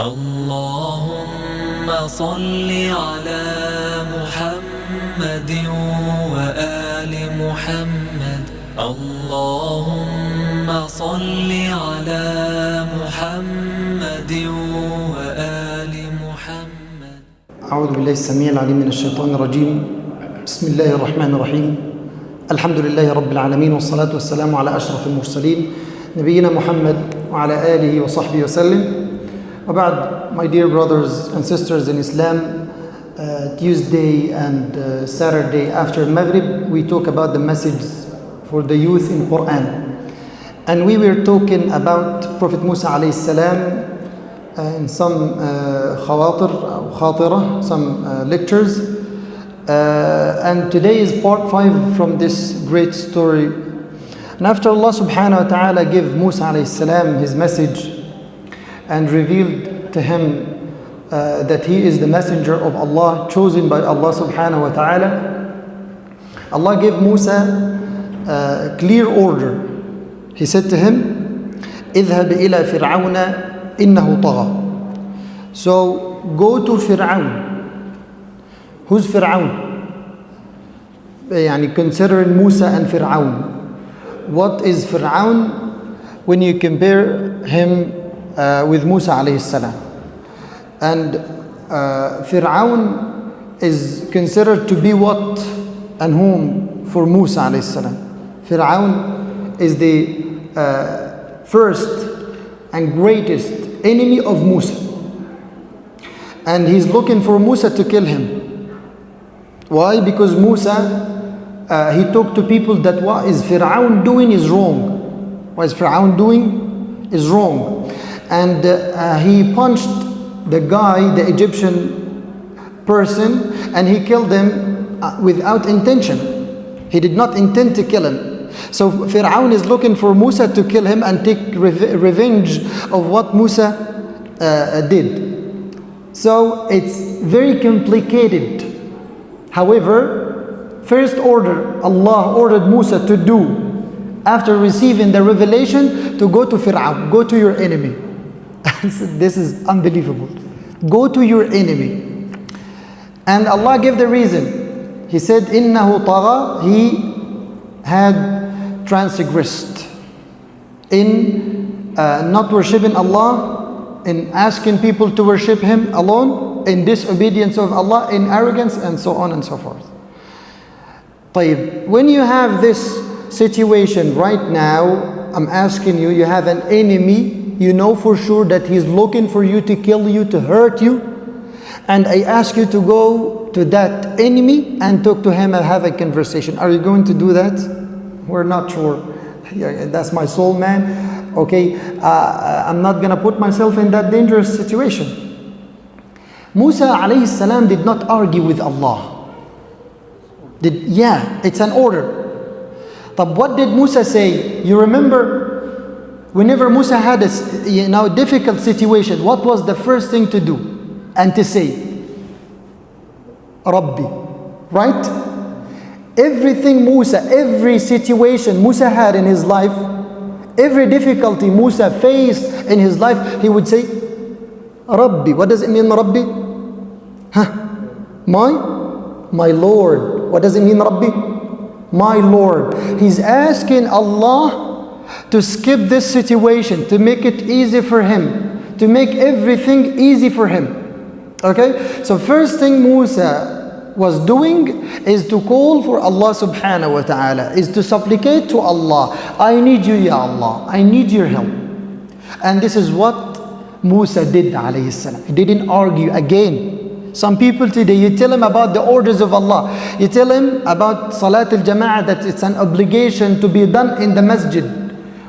اللهم صل على محمد وآل محمد. اللهم صل على محمد وآل محمد. أعوذ بالله السميع العليم من الشيطان الرجيم. بسم الله الرحمن الرحيم. الحمد لله رب العالمين، والصلاة والسلام على أشرف المرسلين نبينا محمد وعلى آله وصحبه وسلم. About my dear brothers and sisters in Islam, Tuesday and Saturday after Maghrib, we talk about the message for the youth in Qur'an. And we were talking about Prophet Mosa alayhi salam in some khatira, some lectures. And today is part 5 from this great story. And after Allah subhanahu wa ta'ala gave Musa alayhi salam his message and revealed to him that he is the messenger of Allah, chosen by Allah subhanahu wa ta'ala, Allah gave Musa a clear order. He said to him, اذهب إلى فرعون إنه طغى. So go to Fir'aun. Who's Fir'aun? يعني considering Musa and Fir'aun. What is Fir'aun when you compare him with Musa alayhi salam? And Fir'aun is considered to be what and whom for Musa alayhi salam? Fir'aun is the first and greatest enemy of Musa, and he's looking for Musa to kill him. Why? Because Musa he talked to people that what is Fir'aun doing is wrong. What is Fir'aun doing is wrong. And he punched the guy, the Egyptian person, and he killed him without intention. He did not intend to kill him. So Fir'aun is looking for Musa to kill him and take revenge of what Musa did. So it's very complicated. However, first order Allah ordered Musa to do after receiving the revelation to go to Fir'aun, go to your enemy. This is unbelievable. Go to your enemy. And Allah gave the reason. He said, إِنَّهُ طَغَى, he had transgressed in not worshiping Allah, in asking people to worship Him alone, in disobedience of Allah, in arrogance, and so on and so forth. طيب, when you have this situation right now, I'm asking you, you have an enemy, you know for sure that he's looking for you to kill you, to hurt you, and I ask you to go to that enemy and talk to him and have a conversation. Are you going to do that? We're not sure. Yeah, that's my soul, man. Okay, I'm not going to put myself in that dangerous situation. Musa alayhi salam did not argue with Allah. Yeah, it's an order. But what did Musa say? You remember, whenever Musa had a difficult situation, what was the first thing to do and to say? Rabbi, right? Everything Musa, every situation Musa had in his life, every difficulty Musa faced in his life, he would say, Rabbi. What does it mean, Rabbi? My Lord. What does it mean, Rabbi? My Lord. He's asking Allah to skip this situation, to make it easy for him, to make everything easy for him. Okay? So first thing Musa was doing is to call for Allah subhanahu wa ta'ala, is to supplicate to Allah. I need you, Ya Allah. I need your help. And this is what Musa did alayhi salam. He didn't argue again. Some people today, you tell him about the orders of Allah. You tell him about Salat al-Jama'ah, that it's an obligation to be done in the masjid.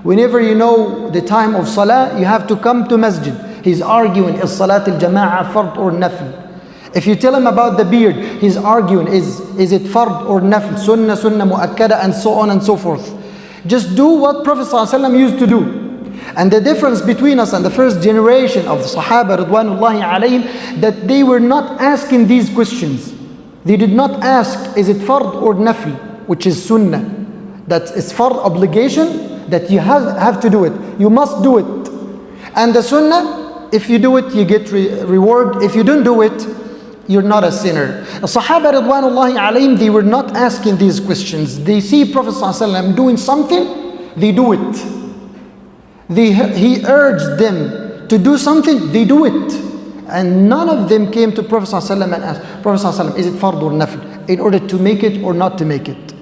Whenever you know the time of Salah, you have to come to masjid. He's arguing, is Salat al-Jama'ah fard or nafl? If you tell him about the beard, he's arguing, is it fard or nafl, sunnah mu'akkada, and so on and so forth. Just do what Prophet ﷺ used to do. And the difference between us and the first generation of the Sahaba Ridwanullahi alayhim, that they were not asking these questions. They did not ask, is it fard or nafl, which is sunnah. That is fard obligation, that you have to do it. You must do it. And the sunnah, If you do it, you get reward. If you don't do it, you're not a sinner. The Sahaba Ridwanullahi alayhim, they were not asking these questions. They see Prophet ﷺ doing something, they do it. He urged them to do something, they do it. And none of them came to Prophet ﷺ and asked, Prophet ﷺ, is it fard or nafl? In order to make it or not to make it.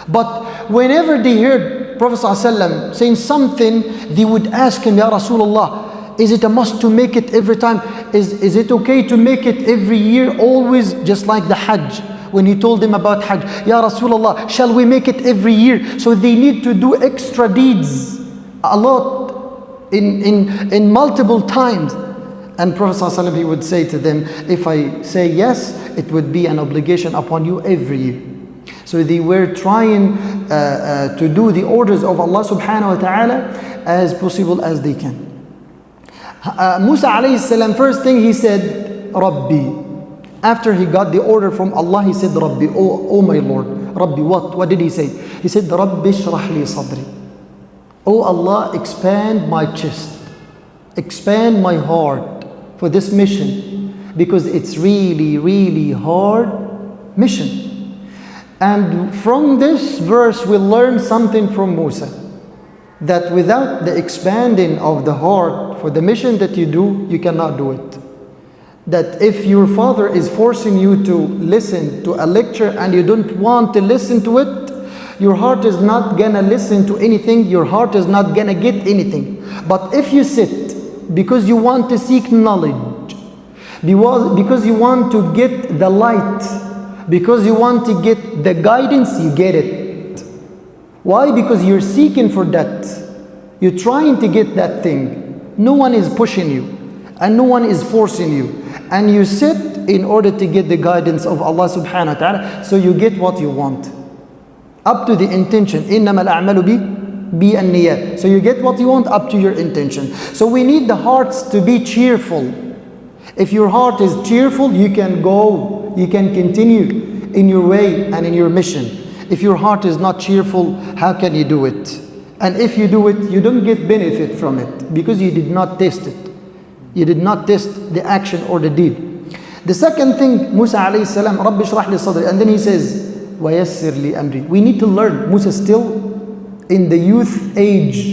But whenever they heard Prophet ﷺ saying something, they would ask him, Ya Rasulullah, is it a must to make it every time? Is it okay to make it every year, always, just like the Hajj? When he told them about Hajj, Ya Rasulullah, shall we make it every year? So they need to do extra deeds, a lot, in multiple times. And Prophet ﷺ, he would say to them, if I say yes, it would be an obligation upon you every year. So they were trying to do the orders of Allah subhanahu wa ta'ala as possible as they can. Musa alayhi salam, first thing he said, Rabbi. After he got the order from Allah, he said, Rabbi, oh my Lord. Rabbi, what did he say? He said, Rabbi shrah li sadri. Oh Allah, expand my chest, expand my heart for this mission, because it's really, really hard mission. And from this verse, we learn something from Musa, that without the expanding of the heart for the mission that you do, you cannot do it. That if your father is forcing you to listen to a lecture and you don't want to listen to it, your heart is not gonna listen to anything, your heart is not gonna get anything. But if you sit because you want to seek knowledge, because you want to get the light, because you want to get the guidance, you get it. Why? Because you're seeking for that. You're trying to get that thing. No one is pushing you and no one is forcing you. And you sit in order to get the guidance of Allah subhanahu wa ta'ala, so you get what you want. Up to the intention. إِنَّمَا الْأَعْمَلُ بِالنِّيَّاتِ. So you get what you want up to your intention. So we need the hearts to be cheerful. If your heart is cheerful, you can go, you can continue in your way and in your mission. If your heart is not cheerful, how can you do it? And if you do it, you don't get benefit from it, because you did not test it. You did not test the action or the deed. The second thing, Musa alayhi salam, Rabbi shrah li sadri, and then he says, وَيَسِّرْ لِي أَمْرِي. We need to learn. Musa is still in the youth age,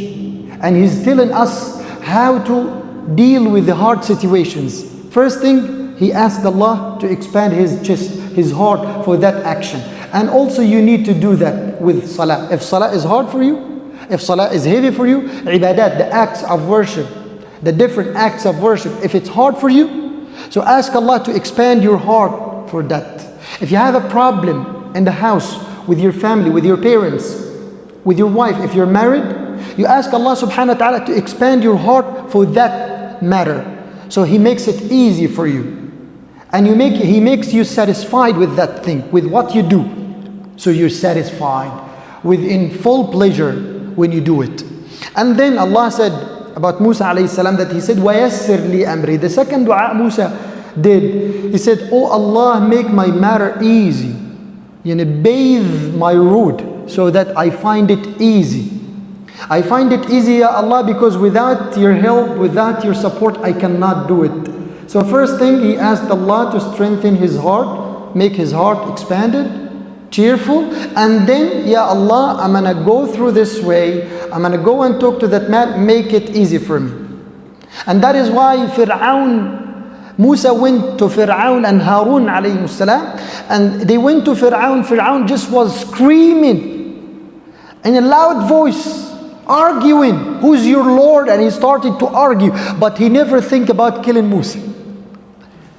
and he's telling us how to deal with the hard situations. First thing, he asked Allah to expand his chest, his heart for that action. And also you need to do that with salah. If salah is hard for you, if salah is heavy for you, ibadat, the acts of worship, the different acts of worship, if it's hard for you, so ask Allah to expand your heart for that. If you have a problem in the house, with your family, with your parents, with your wife, if you're married, you ask Allah subhanahu wa ta'ala to expand your heart for that matter. So He makes it easy for you. And He makes you satisfied with that thing, with what you do. So you're satisfied, in full pleasure when you do it. And then Allah said about Musa alayhi salam that he said, وَيَسِّرْ لِي أَمْرِي. The second dua Musa did, he said, oh Allah, make my matter easy. Bathe my road so that I find it easy. I find it easy, Ya Allah, because without your help, without your support, I cannot do it. So first thing, he asked Allah to strengthen his heart, make his heart expanded, cheerful, and then, Ya Allah, I'm gonna go through this way, I'm gonna go and talk to that man, make it easy for me. And that is why Musa went to Fir'aun and Harun alayhi salam, and they went to Fir'aun. Fir'aun just was screaming in a loud voice, arguing, who's your Lord? And he started to argue, but he never think about killing Musa.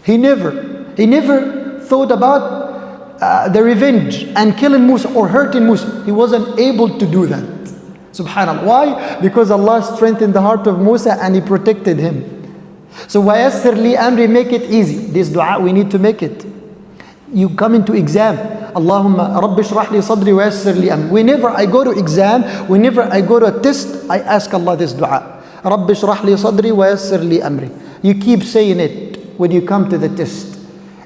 He never thought about the revenge and killing Musa or hurting Musa. He wasn't able to do that. Subhanallah. Why? Because Allah strengthened the heart of Musa and He protected him. So وَيَسِّرْ لِي أَمْرِي, make it easy. This dua, we need to make it. You come into exam, Allahumma Rabbi shrah li sadri wa yassir li amri. Whenever I go to exam, whenever I go to a test, I ask Allah this dua. Rabbi shrah li sadri wa yassir li amri. You keep saying it when you come to the test.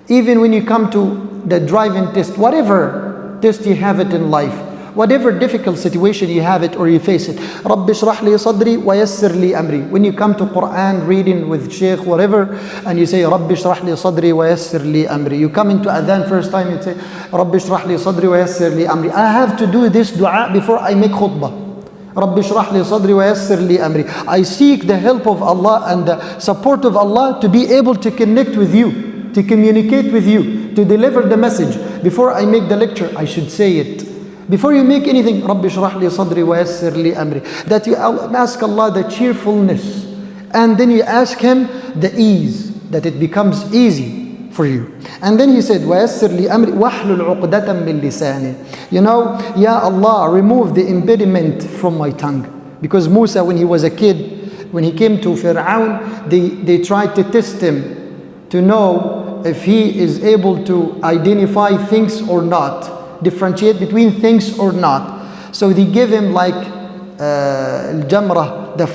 Even when you come to the driving test, whatever test you have it in life, whatever difficult situation you have it or you face it. رَبِّ اشْرَحْ لِي صَدْرِي وَيَسِّرْ لِي أَمْرِي. When you come to Qur'an reading with Shaykh, whatever, and you say رَبِّ اشْرَحْ لِي صَدْرِي وَيَسِّرْ لِي أَمْري. You come into adhan first time, you say رَبِّ اشْرَحْ لِي صَدْرِي وَيَسِّرْ لِي أَمْري. I have to do this dua before I make khutbah. رَبِّ اشْرَحْ لِي صَدْرِي وَيَسِّرْ لِي أَمْري. I seek the help of Allah and the support of Allah to be able to connect with you, to communicate with you, to deliver the message. Before I make the lecture, I should say it. Before you make anything, رَبِّ اشْرَحْ لِي صَدْرِي وَيَسِّرْ لِي أَمْري. That you ask Allah the cheerfulness, and then you ask Him the ease, that it becomes easy for you. And then he said, وَيَسِّرْ لِي أَمْرِي وَاحْلُلْ عُقْدَةً مِّن لِسَانِي. You know, Ya Allah, remove the impediment from my tongue. Because Musa, when he was a kid, when he came to Fir'aun, they tried to test him to know if he is able to identify things or not, differentiate between things or not. So they give him like jamrah, the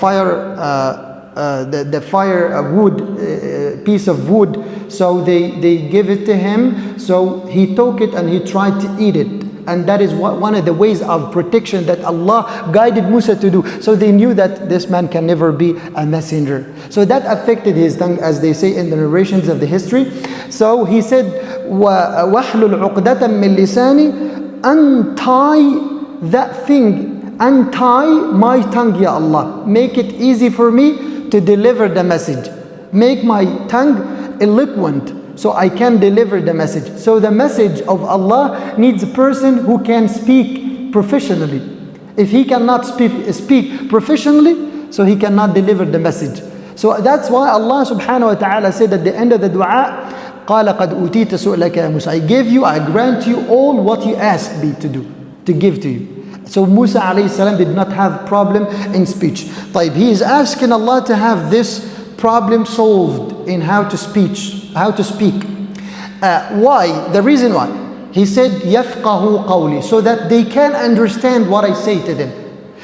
fire wood, piece of wood. So they give it to him. So he took it and he tried to eat it. And that is one of the ways of protection that Allah guided Musa to do. So they knew that this man can never be a messenger. So that affected his tongue, as they say in the narrations of the history. So he said, وَاحْلُلْ عُقْدَةً مِّن لِسَانِي. Untie that thing, untie my tongue, Ya Allah. Make it easy for me to deliver the message. Make my tongue eloquent so I can deliver the message. So the message of Allah needs a person who can speak professionally. If he cannot speak professionally, so he cannot deliver the message. So that's why Allah subhanahu wa ta'ala said at the end of the dua, قَالَ قَدْ أُوتِيتَ سُؤْلَكَ يَا مُوسَى. I gave you, I grant you all what you asked me to do, to give to you. So Musa alayhi salam did not have problem in speech. He is asking Allah to have this problem solved in how to speak. Why? The reason why? He said, يَفْقَهُ قَوْلِي, so that they can understand what I say to them.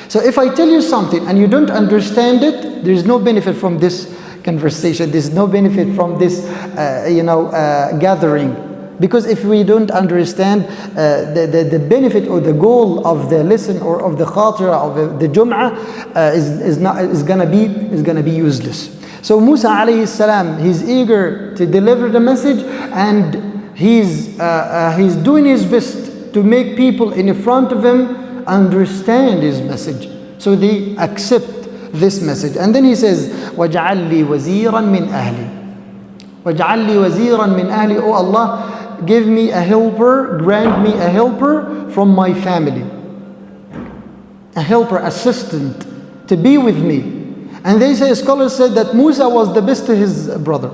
So if I tell you something and you don't understand it, there is no benefit from this conversation. There is no benefit from this, gathering. Because if we don't understand the benefit or the goal of the lesson or of the khatira of the Jum'ah is gonna be useless. So Musa alayhi salam, he's eager to deliver the message, and he's doing his best to make people in front of him understand his message, so they accept this message. And then he says, وَاجْعَلْ لِي وَزِيرًا مِّنْ أَهْلِي. وَاجْعَلْ لِي وَزِيرًا مِّنْ أَهْلِي. Oh Allah, give me a helper, grant me a helper from my family. A helper, assistant, to be with me. And they say, scholars said that Musa was the best to his brother.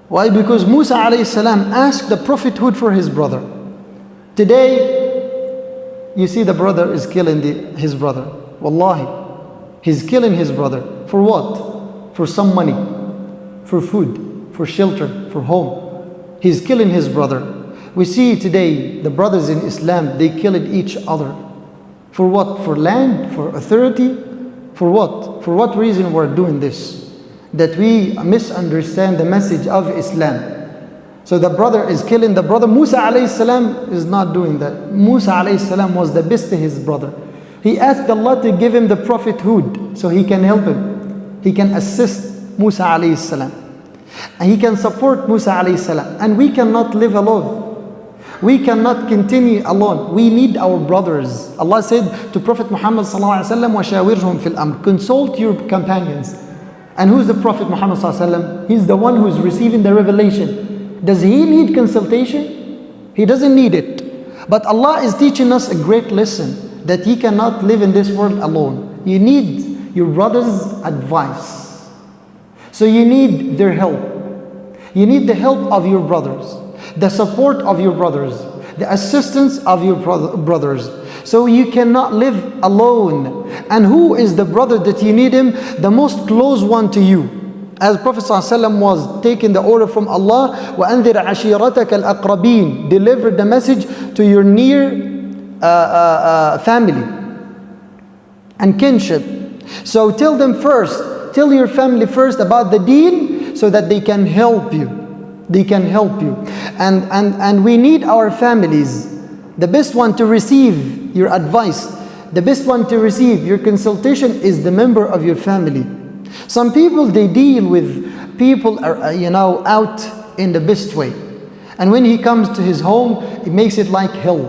Why? Because Musa alayhi salam asked the prophethood for his brother. Today, you see the brother is killing his brother. Wallahi, he's killing his brother. For what? For some money, for food, for shelter, for home. He's killing his brother. We see today the brothers in Islam, they kill each other. For what? For land? For authority? For what? For what reason we're doing this? That we misunderstand the message of Islam. So the brother is killing the brother. Musa alayhi salam is not doing that. Musa alayhi salam was the best to his brother. He asked Allah to give him the prophethood so he can help him. He can assist Musa alayhi salam. And he can support Musa alayhi salam. And we cannot live alone. We cannot continue alone. We need our brothers. Allah said to Prophet Muhammad sallallahu alaihi wasallam, وَشَاوِرْهُمْ فِي الْأَمْرِ. Consult your companions. And who's the Prophet Muhammad sallallahu alaihi wasallam? He's the one who's receiving the revelation. Does he need consultation? He doesn't need it. But Allah is teaching us a great lesson, that you cannot live in this world alone. You need your brother's advice. So you need their help. You need the help of your brothers, the support of your brothers, the assistance of your brothers. So you cannot live alone. And who is the brother that you need him? The most close one to you. As Prophet ﷺ was taking the order from Allah, وَأَنذِرْ عَشِيرَتَكَ الْأَقْرَبِينَ, deliver the message to your near family and kinship. So tell them first, tell your family first about the deen, so that they can help you. They can help you. And we need our families. The best one to receive your advice, the best one to receive your consultation is the member of your family. Some people, they deal with people, out in the best way. And when he comes to his home, it makes it like hell.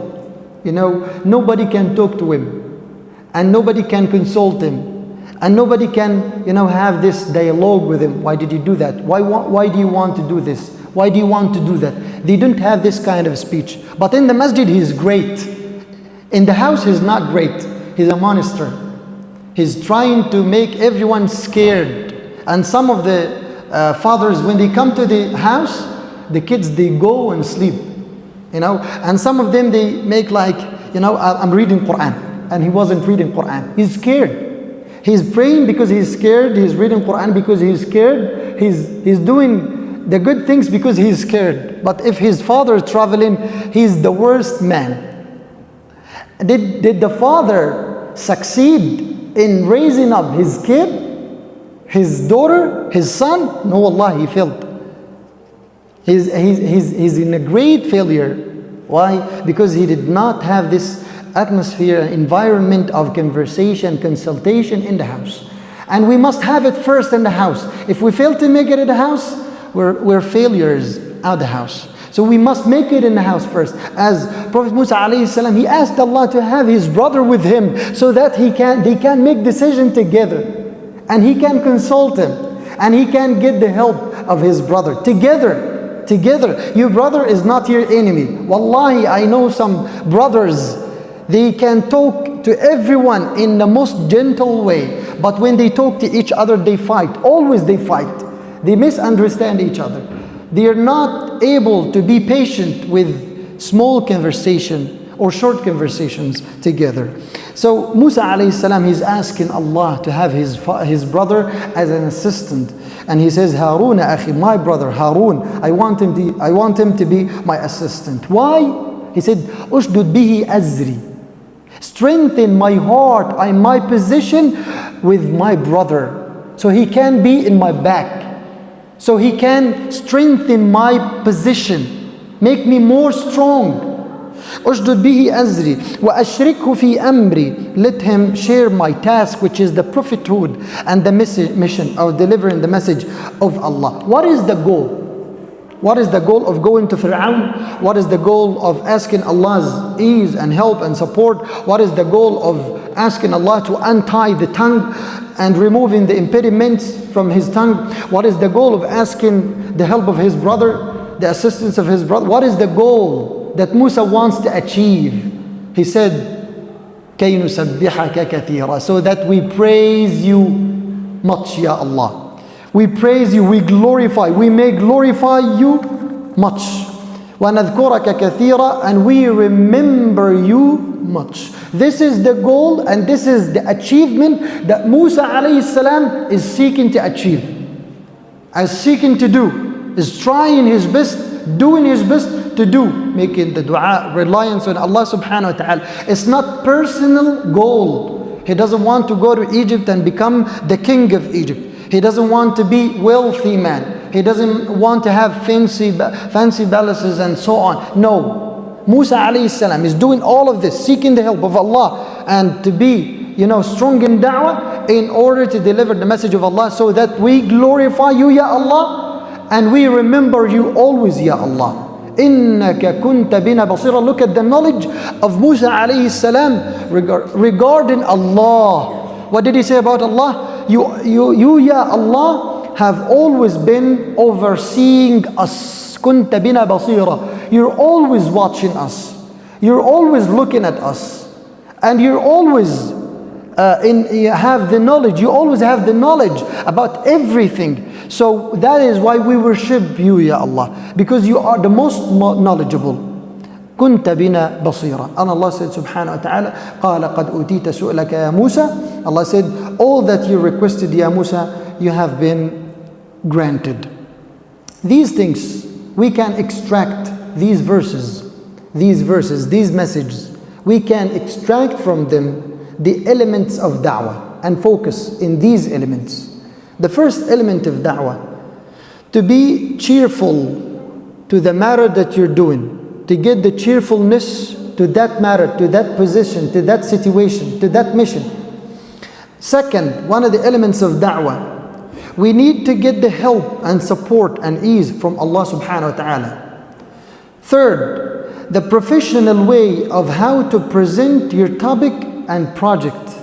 Nobody can talk to him, and nobody can consult him, and nobody can, have this dialogue with him. Why did you do that? Why do you want to do this? Why do you want to do that? They don't have this kind of speech. But in the masjid, he's great. In the house, he's not great. He's a monster. He's trying to make everyone scared. And some of the fathers, when they come to the house, the kids, they go and sleep. And some of them, they make like, I'm reading Qur'an. And he wasn't reading Qur'an. He's scared. He's praying because he's scared. He's reading Qur'an because he's scared. He's doing the good things because he's scared. But if his father is traveling, he's the worst man. Did the father succeed in raising up his kid, his daughter, his son? No, Allah, he failed. He's in a great failure. Why? Because he did not have this atmosphere, environment of conversation, consultation in the house. And we must have it first in the house. If we fail to make it in the house, we're failures out of the house. So we must make it in the house first. As Prophet Musa alayhi salam, he asked Allah to have his brother with him so that they can make decision together. And he can consult him. And he can get the help of his brother. Together. Your brother is not your enemy. Wallahi, I know some brothers, they can talk to everyone in the most gentle way. But when they talk to each other, they fight. Always they fight. They misunderstand each other. They are not able to be patient with small conversation or short conversations together. So Musa alayhi salam, he's asking Allah to have his brother as an assistant. And he says, Harun akhi, my brother Harun, I want him to be my assistant. Why? He said, Ushdud bihi azri. Strengthen my heart and my position with my brother. So he can be in my back. So he can strengthen my position, make me more strong. Ushdud bihi azri wa ashrikhu fi amri. Let him share my task, which is the prophethood and the mission of delivering the message of Allah. What is the goal? What is the goal of going to Fir'aun? What is the goal of asking Allah's ease and help and support? What is the goal of asking Allah to untie the tongue and removing the impediments from his tongue? What is the goal of asking the help of his brother, the assistance of his brother? What is the goal that Musa wants to achieve? He said, كَيْ نُسَبِّحَكَ كَثِيرًا, so that we praise you much, Ya Allah. We praise you, we glorify, we may glorify you much. وَنَذْكُرَكَ كَثِيرًا, and we remember you much. This is the goal and this is the achievement that Musa alayhi salam is seeking to achieve. Seeking to do, is trying his best, doing his best to do, making the dua, reliance on Allah subhanahu wa ta'ala. It's not personal goal. He doesn't want to go to Egypt and become the king of Egypt. He doesn't want to be wealthy man. He doesn't want to have fancy palaces and so on. No. Musa alayhi salam is doing all of this, seeking the help of Allah and to be, strong in da'wah in order to deliver the message of Allah, so that we glorify you, Ya Allah, and we remember you always, Ya Allah. إِنَّكَ كُنْتَ بِنَا بَصِيرًا. Look at the knowledge of Musa alayhi salam regarding Allah. What did he say about Allah? You, Ya Allah, have always been overseeing us. كُنْتَ بِنَا بَصِيرًا. You're always watching us. You're always looking at us. And you're always you have the knowledge. You always have the knowledge about everything. So that is why we worship you, Ya Allah, because you are the most knowledgeable. كنت بنا بصيرا. And Allah said subhanahu wa ta'ala, قال قد أوتيت سؤلك يا موسى. Allah said, all that you requested, Ya Musa, you have been granted. These things, we can extract these verses, these messages. We can extract from them the elements of da'wah and focus in these elements. The first element of da'wah, to be cheerful to the matter that you're doing, to get the cheerfulness to that matter, to that position, to that situation, to that mission. Second, one of the elements of da'wah, we need to get the help and support and ease from Allah subhanahu wa ta'ala. Third, the professional way of how to present your topic and project.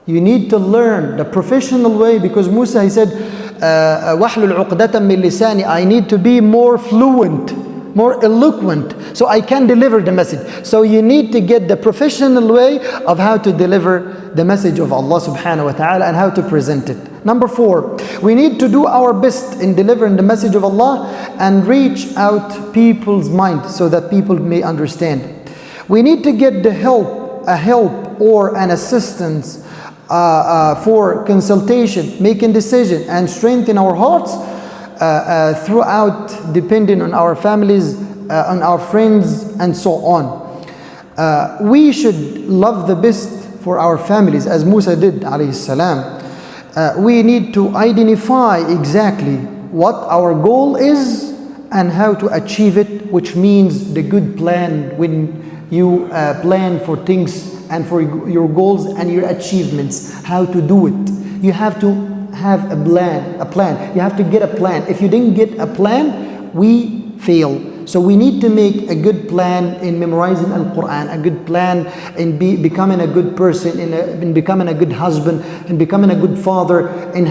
You need to learn the professional way, because Musa, he said, وَحْلُلْ عُقْدَةً مِّن لِسَانِي, I need to be more fluent, more eloquent, so I can deliver the message. So you need to get the professional way of how to deliver the message of Allah subhanahu wa ta'ala and how to present it. Number 4, we need to do our best in delivering the message of Allah and reach out people's mind so that people may understand. We need to get the help, a help or an assistance for consultation, making decision, and strengthen our hearts throughout, depending on our families, on our friends, and so on. We should love the best for our families, as Musa did, alayhi salam. We need to identify exactly what our goal is and how to achieve it, which means the good plan when you plan for things and for your goals and your achievements, how to do it. You have to have a plan. You have to get a plan. If you didn't get a plan, we fail. So we need to make a good plan in memorizing Al-Qur'an, a good plan in becoming a good person, in becoming a good husband, in becoming a good father, in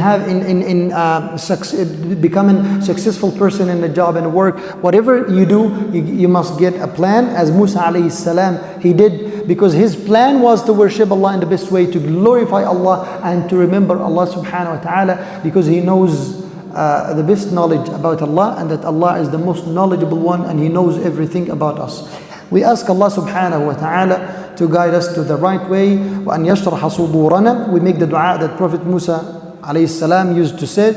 becoming successful person in the job and work. Whatever you do, you must get a plan, as Musa alayhi salam, he did, because his plan was to worship Allah in the best way, to glorify Allah and to remember Allah subhanahu wa ta'ala, because he knows the best knowledge about Allah, and that Allah is the most knowledgeable one and He knows everything about us. We ask Allah subhanahu wa ta'ala to guide us to the right way. وَأَنْ يَشْرَحَ صُدُورَنَا. We make the dua that Prophet Musa alayhi salam used to say,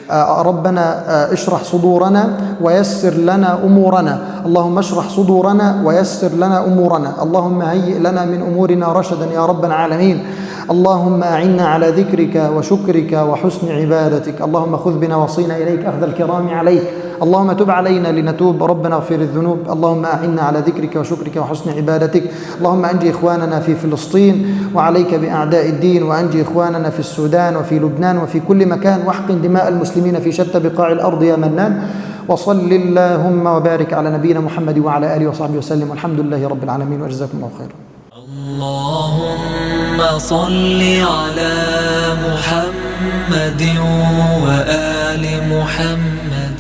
ربنا اشرح صدورنا ويسر لنا أمورنا اللهم اشرح صدورنا ويسر لنا أمورنا اللهم هيئ لنا من أمورنا رشدا يا رب العالمين اللهم أعنا على ذكرك وشكرك وحسن عبادتك اللهم خذ بنا وصينا إليك أخذ الكرام عليك اللهم تب علينا لنتوب ربنا اغفر الذنوب اللهم أعنا على ذكرك وشكرك وحسن عبادتك اللهم أنجي إخواننا في فلسطين وعليك بأعداء الدين وأنجي إخواننا في السودان وفي لبنان وفي كل مكان واحقن دماء المسلمين في شتى بقاع الأرض يا منان وصل اللهم وبارك على نبينا محمد وعلى آله وصحبه وسلم والحمد لله رب العالمين وجزاكم الله خيرا. اللهم صل على محمد وآل محمد.